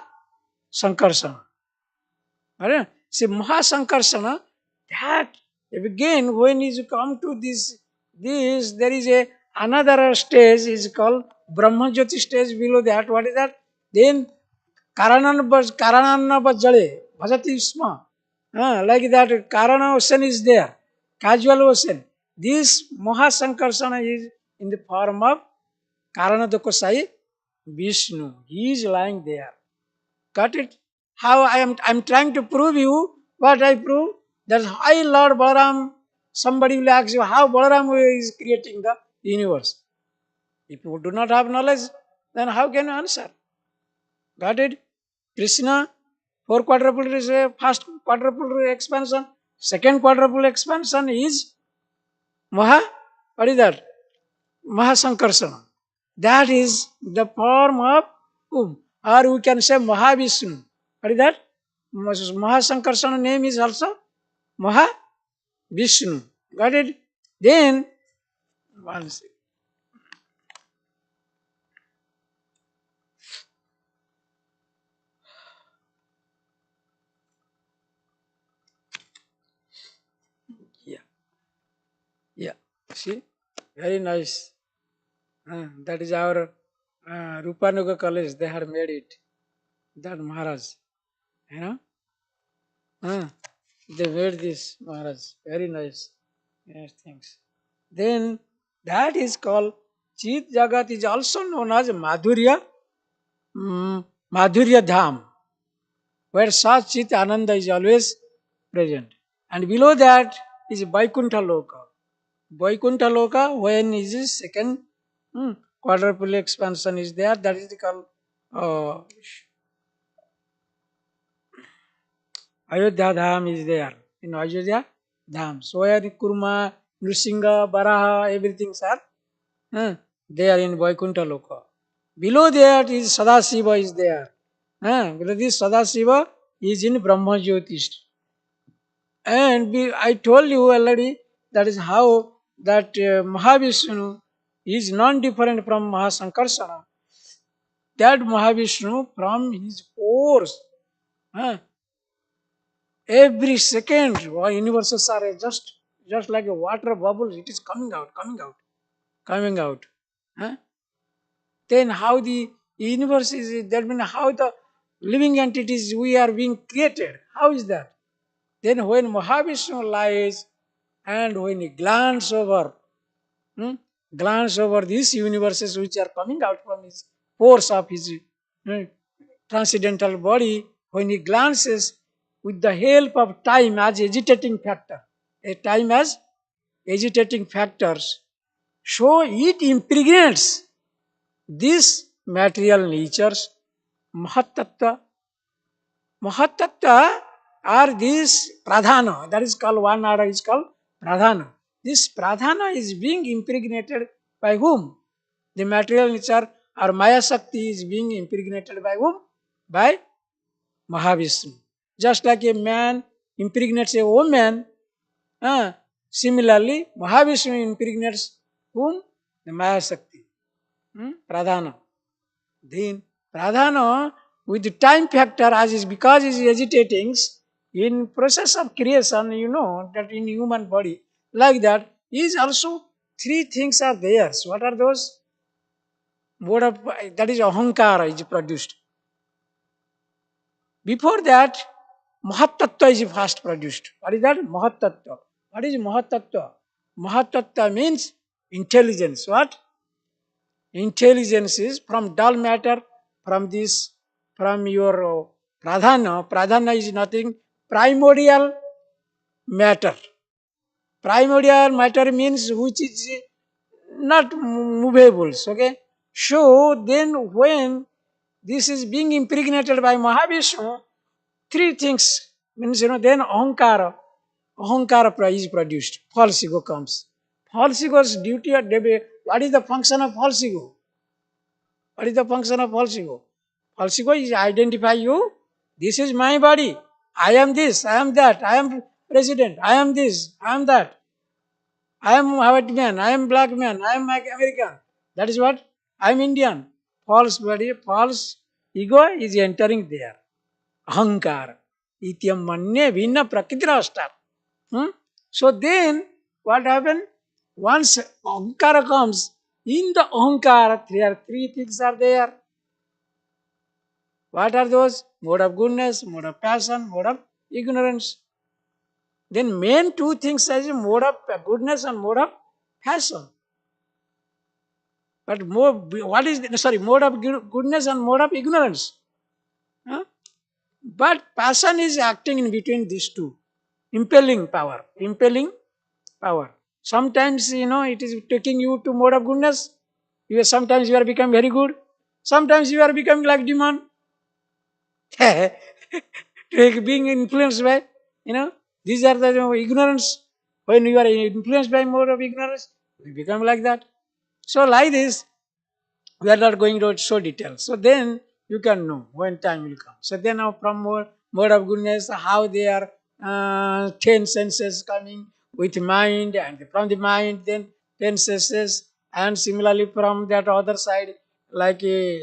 Sankarsana. See, Moha Sankarsana, that again when you come to this there is another stage is called Brahma Jyoti stage. Below that, what is that? Then Karanana Bajale, Bhajati Isma. Like that, Karana ocean is there, casual ocean. This Moha Sankarsana is in the form of Karanadokosai Vishnu. He is lying there. Got it? How I'm trying to prove you what I prove. That I Lord Balaram, somebody will ask you how Balaram is creating the universe. If you do not have knowledge, then how can you answer? Got it? Krishna, four quadruple is a first quadruple expansion. Second quadruple expansion is what is that? Mahasankarsana. That is the form of whom? Or we can say Mahavishnu. What is that? Mahasankarsana name is also Mahavishnu. Got it? Then, one second. Yeah, yeah. See? Very nice. That is our Rupanuga college. They had made it. That Maharaj. You know? They made this Maharaj. Very nice. Yes, thanks. Then that is called Chit Jagat is also known as Madhurya, Madhurya Dham, where Sat Chit Ananda is always present. And below that is Vaikuntha Loka. Vaikuntha Loka, when is his second quadruple expansion is there, that is called uh, Ayodhya Dham is there. In Ayodhya Dham. So where Kurma, Nrsinga, Baraha, everything are they are in Vaikuntha Loka. Below that is Sadasiva is there. Below this Sadasiva is in Brahma Jyotish. And I told you already that is how that Mahavishnu is non-different from Mahasankarsana. That Mahavishnu from his pores, every second, universes are just like a water bubble. It is coming out, coming out, coming out. Then how the universe is, that means how the living entities we are being created. How is that? Then when Mahavishnu lies and when he glance over these universes which are coming out from his pores of his transcendental body, when he glances with the help of time as agitating factor, a time as agitating factors, so it impregnates these material natures, Mahatattva. Mahatattva are these pradhana, that is called one order is called pradhana. This pradhana is being impregnated by whom? The material nature or Maya Shakti is being impregnated by whom? By Mahavishnu. Just like a man impregnates a woman, similarly Mahavishnu impregnates whom? The Maya Shakti. Pradhana. Then Pradhana with the time factor as is because it is agitating in process of creation, you know that in human body like that is also three things are there. So what are those? Mode of that is ahankara is produced. Before that, Mahatattva is first produced. What is that? Mahatattva. What is Mahatattva? Mahatattva means intelligence. What? Intelligence is from dull matter, from your pradhana. Pradhana is nothing, primordial matter. Primordial matter means which is not movable. Okay? So then when this is being impregnated by Mahavishnu, three things means, then Ahankara is produced. False ego comes. False ego's duty at debate. What is the function of false ego? What is the function of false ego? False ego is identify you. This is my body. I am this. I am that. I am president. I am this. I am that. I am white man. I am black man. I am American. That is what? I am Indian. False body, false ego is entering there. Ahankara. Ityam manye vinna prakitirashta. So then, what happened? Once Ahankara comes, in the Ahankara, there are three things are there. What are those? Mode of goodness, mode of passion, mode of ignorance. Then main two things are mode of goodness and mode of passion. But what is mode of goodness and mode of ignorance? Huh? But passion is acting in between these two, impelling power, impelling power. Sometimes it is taking you to mode of goodness. Sometimes you are becoming very good. Sometimes you are becoming like demon. Being influenced by, these are the ignorance. When you are influenced by mode of ignorance, you become like that. So like this, we are not going to show details. So then you can know when time will come. So then now from mode of goodness, how they are 10 senses coming with mind, and from the mind then 10 senses, and similarly from that other side, like a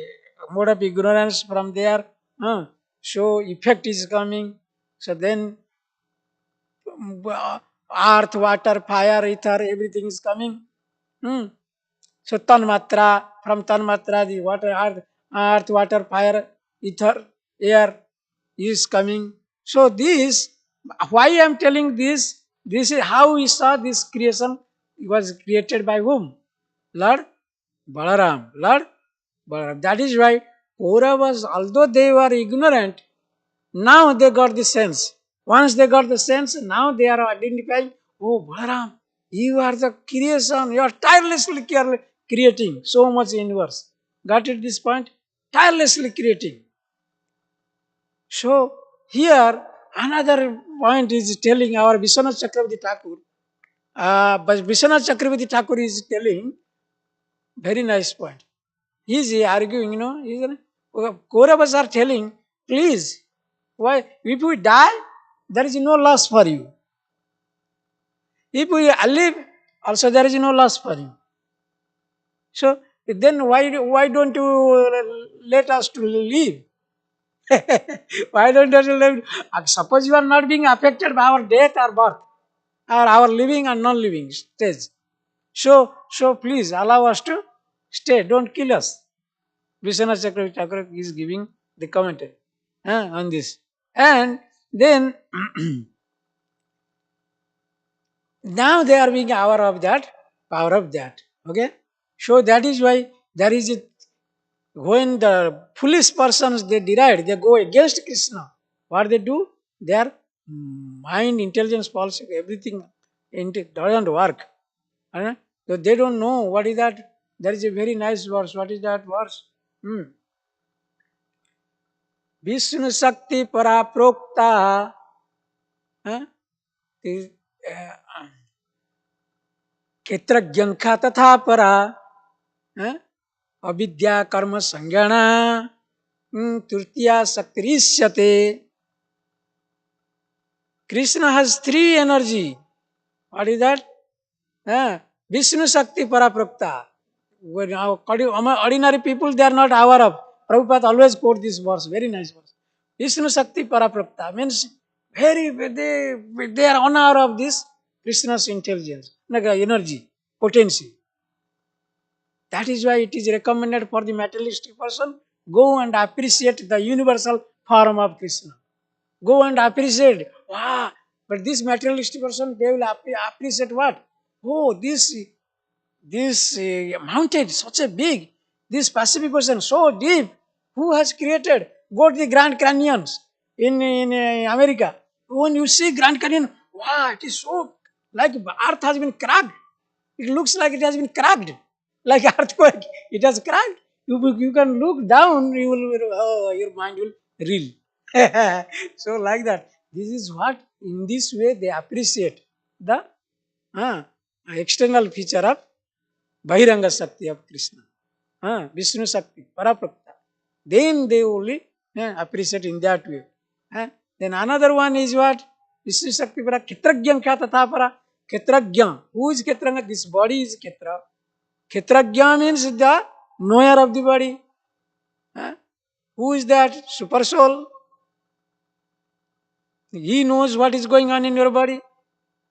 mode of ignorance from there, so effect is coming. So then earth, water, fire, ether, everything is coming. Hmm. So tanmatra, from tanmatra, the water, earth, water, fire, ether, air is coming. So this, why I am telling this, this is how we saw this creation. It was created by whom? Lord Balaram. Lord Balaram. That is why Kauravas, although they were ignorant, now they got the sense. Once they got the sense, now they are identifying, oh Balaram, you are the creation, you are tirelessly creating so much universe. Got it this point? Tirelessly creating. So here another point is telling our Vishwanath Chakravarti Thakur. But Vishwanath Chakravarti Thakur is telling very nice point. He is arguing, Kauravas are telling, please, why if we die, there is no loss for you. If we live, also there is no loss for you. So then why don't you let us to live? Why don't you live? Suppose you are not being affected by our death or birth, or our living and non-living stage. So please allow us to stay. Don't kill us. Vishwanath Chakravarti Thakur is giving the commentary on this. And then now they are being aware of that, power of that. Okay? So that is why there is when the foolish persons they deride, they go against Krishna. What they do? Their mind, intelligence, policy, everything doesn't work. So they don't know what is that. There is a very nice verse. What is that verse? Vishnu शक्ति परा प्रोक्ता क्षेत्रज्ञा तथा परा अविद्या कर्म संज्ञाना तृतीया शक्तिरिष्यते. Krishna has three energy. What is that? Vishnu Shakti Paraprokta. Ordinary people, they are not aware of. Prabhupada always quote this verse, very nice verse. Vishnu Shakti Paraprokta means they are unaware of this Krishna's intelligence, energy, potency. That is why it is recommended for the materialistic person, go and appreciate the universal form of Krishna. Go and appreciate. Wow! But this materialistic person, they will appreciate what? Oh, this mountain, such a big, this Pacific Ocean, so deep. Who has created? Go to the Grand Canyons in America. When you see Grand Canyon, wow, it is so like earth has been cracked. It looks like it has been cracked, like earthquake. It has cracked. You can look down, your mind will reel. So like that. This is what, in this way, they appreciate the external feature of Bahiranga Shakti of Krishna. Vishnu Shakti, Paraprokta. Then they only appreciate in that way. Then another one is what? Vishnu Shakti Para Ketragyan Kya Tatha Para. Ketragyan. Who is Ketragyan? This body is Ketra. Ketragyan means the knower of the body. Who is that? Super soul. He knows what is going on in your body.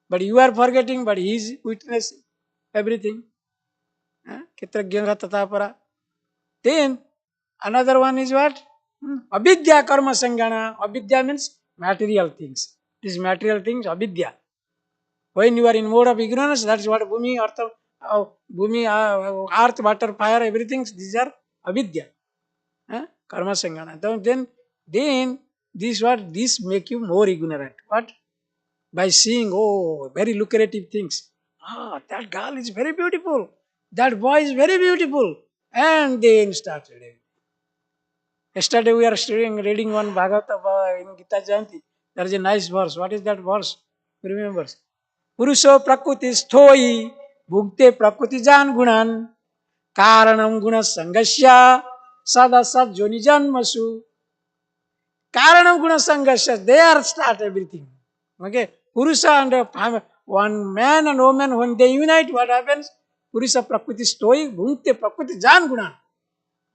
But you are forgetting, but he is witnessing everything. Ketragyan Tatha Para. Then another one is what? Avidya karma sangana. Avidya means material things. These material things, avidya. When you are in mode of ignorance, that is what Bhumi, Artha, Bhumi, earth, water, fire, everything, these are avidya. Karma sangana. Then this make you more ignorant. What? By seeing, oh, very lucrative things. That girl is very beautiful. That boy is very beautiful. And then started. Yesterday we are reading one Bhagavatam in Gita Jayanti. There is a nice verse. What is that verse? Remember? Purusho prakriti sthoi bhukte prakriti jan gunan karanam guna sangasya sadasat joni janmasu. Karanam guna sangasya. There start everything. Okay. Purusha and one man and woman, when they unite, what happens? Purusha prakriti sthoi bhukte prakriti jan gunan.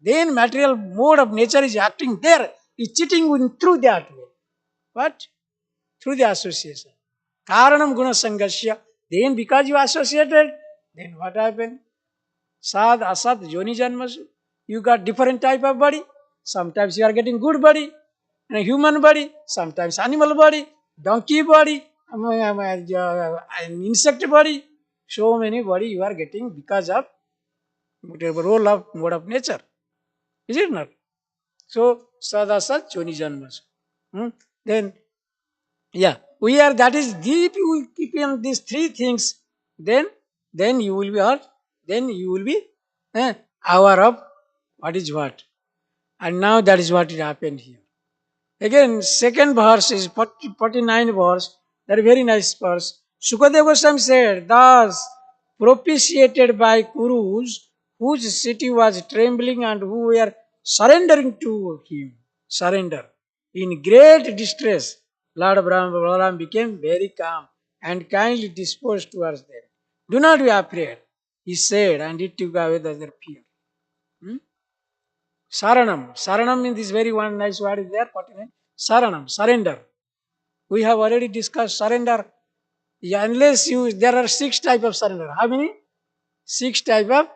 Then material mode of nature is acting there, is cheating through that way. What? Through the association. Karanam guna sangasya. Then because you associated, then what happened? Sad, asad, joni janmasu. You got different type of body. Sometimes you are getting good body, and a human body, sometimes animal body, donkey body, an insect body. So many body you are getting because of whatever role of mode of nature. Is it not? So, sadasat choni janmas. Then, yeah, we are, that is deep, you will keep in these three things, then you will be what? Then you will be aware of what is what. And now that is what it happened here. Again, second verse is 49 verse, that very nice verse. Sukadeva Goswami said, thus propitiated by Kurus, whose city was trembling and who were surrendering to him. Surrender. In great distress, Lord Balaram became very calm and kindly disposed towards them. Do not be afraid, he said, and it took away their fear. Saranam. Saranam in this very one nice word is there. Saranam. Surrender. We have already discussed surrender. Yeah, unless you, there are 6 types of surrender. How many? 6 types of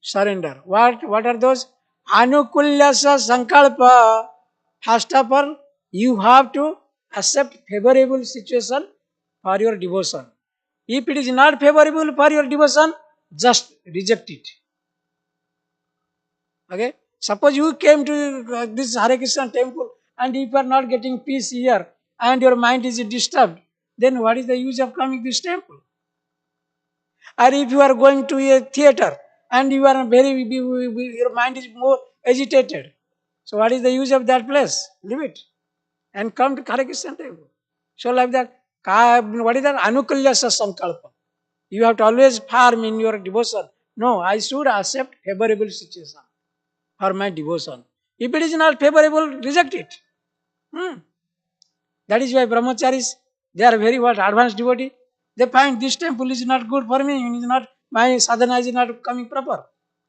surrender. What are those? Anukulyasa sankalpa. First of all, you have to accept favorable situation for your devotion. If it is not favorable for your devotion, just reject it. Okay? Suppose you came to this Hare Krishna temple and if you are not getting peace here and your mind is disturbed, then what is the use of coming to this temple? Or if you are going to a theater and you are your mind is more agitated, so what is the use of that place? Leave it and come to Hare Krishna temple. So like that, what is that? Anukulyasa sankalpa. You have to always farm in your devotion. No, I should accept favorable situation for my devotion. If it is not favorable, reject it. That is why brahmacharis, they are very what? Advanced devotee. They find this temple is not good for me, it is not, my sadhana is not coming proper.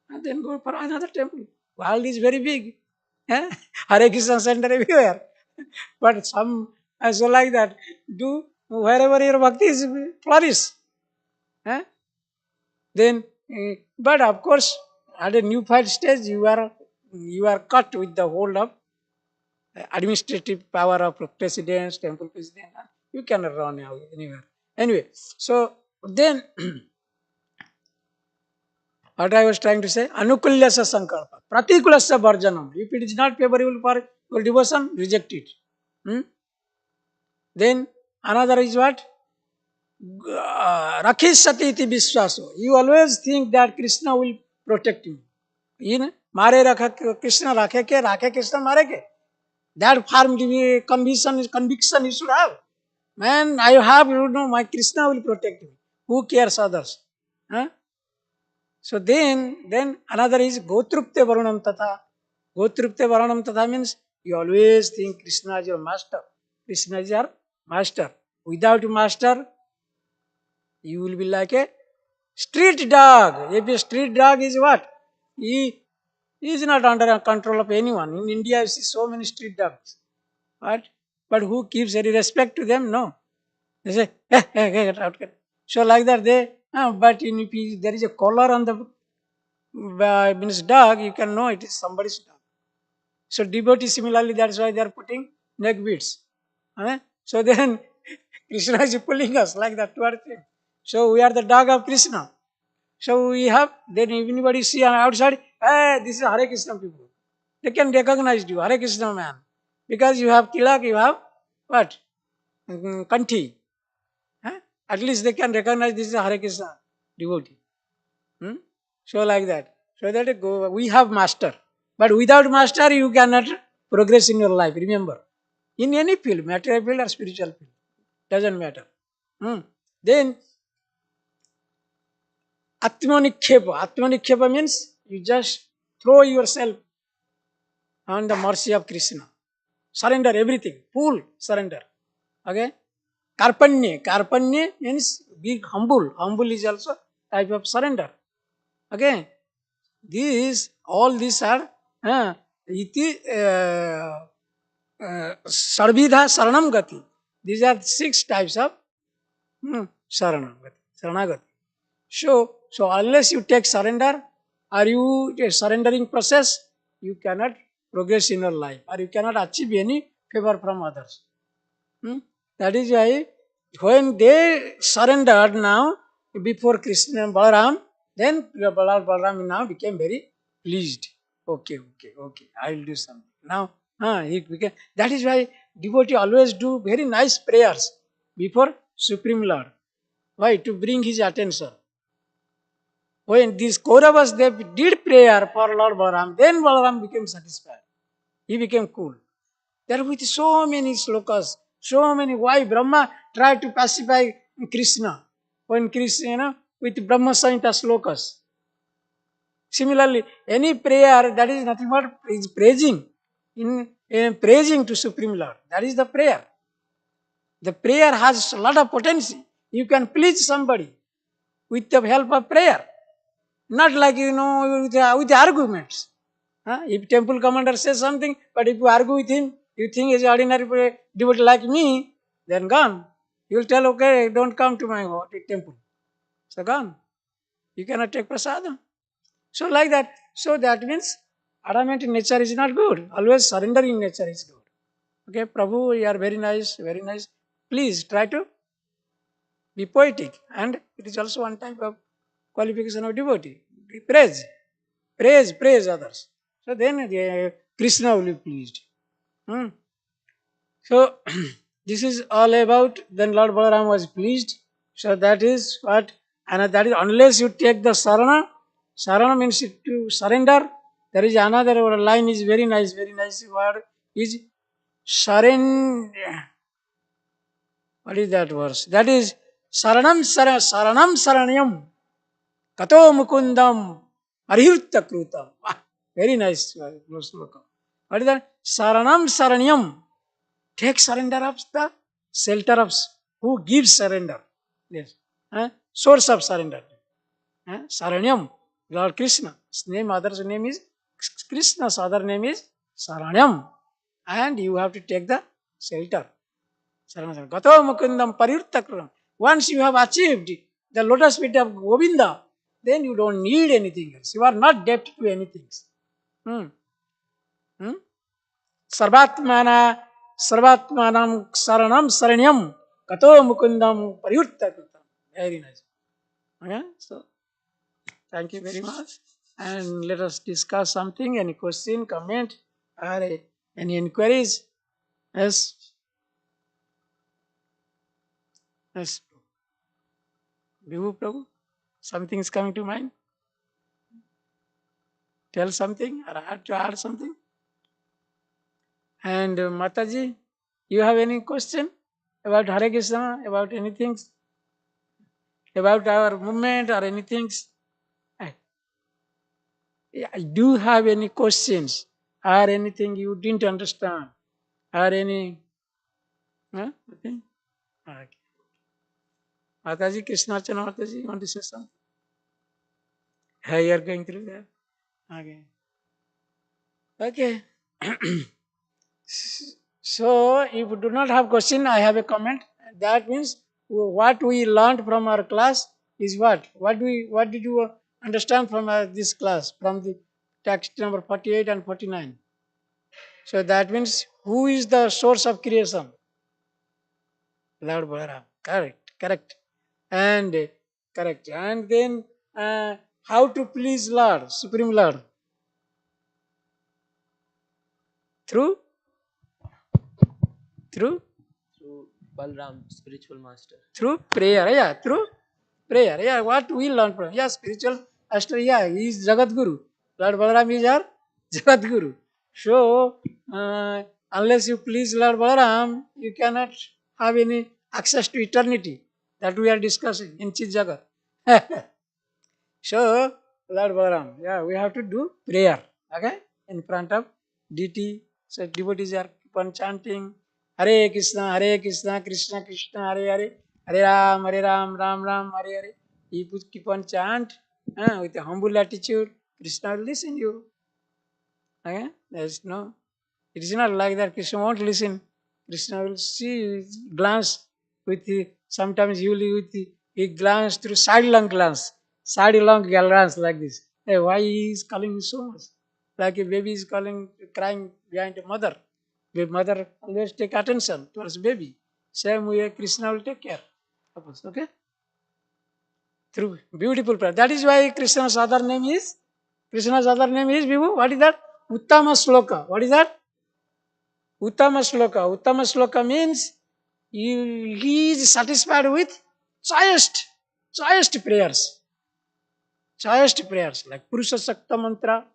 And then go for another temple. World is very big. Hare Krishna center everywhere. But some also like that. Do wherever your bhakti is flourish. Then, but of course, at a new fight stage, you are cut with the hold of administrative power of president, temple president. You cannot run anywhere. Anyway, so then what I was trying to say, anukulyasa sankalpa, pratikulasya varjanam. If it is not favorable for your devotion, reject it. Then another is what? Rakhisati iti viswaso. You always think that Krishna will protect you. Mare rakha Krishna rakhe Krishna mare ke. That firm conviction you should have. Man, I have, my Krishna will protect me. Who cares others? So then another is Gotrupte Varunam Tatha. Gotrupte Varunam Tatha means you always think Krishna is your master. Krishna is your master. Without master, you will be like a street dog. If a street dog is what? He is not under control of anyone. In India, you see so many street dogs. What? But who gives any respect to them? No. They say, get out. So like that but if there is a collar on the means dog, you can know it is somebody's dog. So devotee similarly, that's why they are putting neck beads. So then Krishna is pulling us like that towards him. So we are the dog of Krishna. So we have, then if anybody see on outside, hey, this is Hare Krishna people. They can recognize you, Hare Krishna man. Because you have tilak, you have what? Kanthi. Huh? At least they can recognize this is a Hare Krishna devotee. Hmm? So like that. So that we have master. But without master, you cannot progress in your life. Remember. In any field, material field or spiritual field. Doesn't matter. Hmm. Then Atmanikhepa. Atmanikhepa means you just throw yourself on the mercy of Krishna. Surrender everything. Full surrender. Okay? Karpanya. Karpanya means be humble. Humble is also type of surrender. Okay? All these are iti sarvidha saranam gati. These are 6 types of saranam gati, saranagati. So unless you take surrender, or you a surrendering process, you cannot progress in your life, or you cannot achieve any favor from others. That is why when they surrendered now before Krishna and Balaram, then Balaram now became very pleased. Okay, I will do something. Now, he became, that is why devotee always do very nice prayers before Supreme Lord. Why? To bring his attention. When these Kauravas, they did prayer for Lord Balaram, then Balaram became satisfied. He became cool. There with so many slokas, so many. Why Brahma tried to pacify Krishna? When Krishna, with Brahma Samhita slokas. Similarly, any prayer that is nothing but is praising, in praising to Supreme Lord. That is the prayer. The prayer has a lot of potency. You can please somebody with the help of prayer. Not like, with arguments. If temple commander says something, but if you argue with him, you think he's ordinary devotee like me, then gone. You will tell, okay, don't come to my temple. So gone. You cannot take prasadam. So like that. So that means adamant nature is not good. Always surrendering nature is good. Okay, Prabhu, you are very nice, very nice. Please try to be poetic. And it is also one type of qualification of devotee. Praise. Praise others. So then Krishna will be pleased. So this is all about, then Lord Balaram was pleased. So that is what, and that is unless you take the sarana means to surrender. There is another line is very nice word is surrender. What is that verse? That is saranam saranyam kato mukundam arihutta krutam. Very nice sloka. What is that? Saranam saranyam. Take surrender of the shelter of who gives surrender. Yes. Source of surrender. Saranyam. Lord Krishna. His name, other's name is Krishna's other name is Saranyam. And you have to take the shelter. Gato mukundam parirtakram. Once you have achieved the lotus feet of Govinda, then you don't need anything else. You are not debt to anything. Sarvatmanam saranam saranyam kato mukundam paryurtakrutam. Very nice. Okay? So, thank you very much. And let us discuss something. Any question, comment, or any inquiries? Yes. Yes. Prabhu, something is coming to mind? Tell something or have to add something? And Mataji, you have any question about Hare Krishna, about anything, about our movement or anything? Do you have any questions or anything you didn't understand or any? Nothing? Okay. Mataji, Krishna Archana Mataji, you want to say something? How you are going through that? Okay. Okay. So, if you do not have question, I have a comment. That means what we learned from our class is what? What did you understand from this class, from the text number 48 and 49? So that means who is the source of creation? Lord Balaram. Correct. And correct. And then how to please Lord, Supreme Lord? Through through Balram, spiritual master. through prayer. Yeah, through prayer. Yeah, what we learn from? Yeah, spiritual master. Yeah, he is Jagat Guru. Lord Balaram is our Jagat Guru. So, unless you please Lord Balaram, you cannot have any access to eternity. That we are discussing in Chit Jagat. So, Lord Balaram, yeah, we have to do prayer, okay, in front of deity. So, devotees are keep on chanting Hare Krishna, Krishna Krishna, Hare Hare, Hare Ram, Ram Ram, Hare Hare. You keep on chant with a humble attitude. Krishna will listen you. Okay, there is no. It is not like that. Krishna won't listen. Krishna will see, glance with the, sometimes he will with the, he glance through sidelong glance like this. Hey, why he is calling me so much? Like a baby is calling, crying behind a mother. The mother always take attention towards baby. Same way Krishna will take care of us. Okay? Through beautiful prayer. That is why Krishna's other name is Vibhu. What is that? Uttama Sloka. What is that? Uttama Sloka. Uttama Sloka means he is satisfied with choicest prayers. Choicest prayers like Purusha Sakta mantra.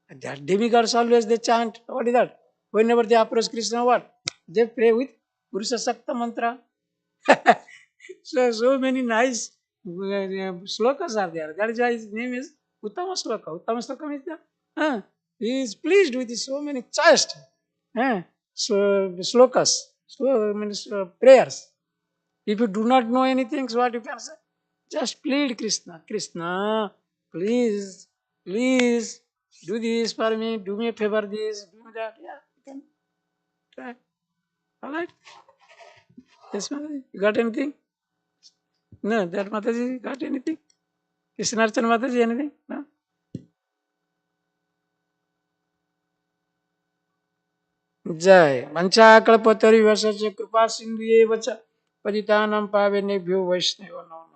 That demigods always they chant. What is that? Whenever they approach Krishna, what? They pray with Purusha Sakta mantra. So many nice slokas are there. That is why his name is Uttama Sloka. Uttama Sloka means that he is pleased with so many chaste so slokas. So means prayers. If you do not know anything, so what you can say? Just plead Krishna. Krishna, please, please do this for me. Do me a favor, this, do that. Yeah, you can try. All right. Yes, Mataji. You got anything? No, that Mataji got anything? Krishnarchan Mataji, anything? No? जय वंशाकल्पतरुश्च कृपा सिन्धु एव च पतितानां पावनेभ्यो वैष्णवो नमः।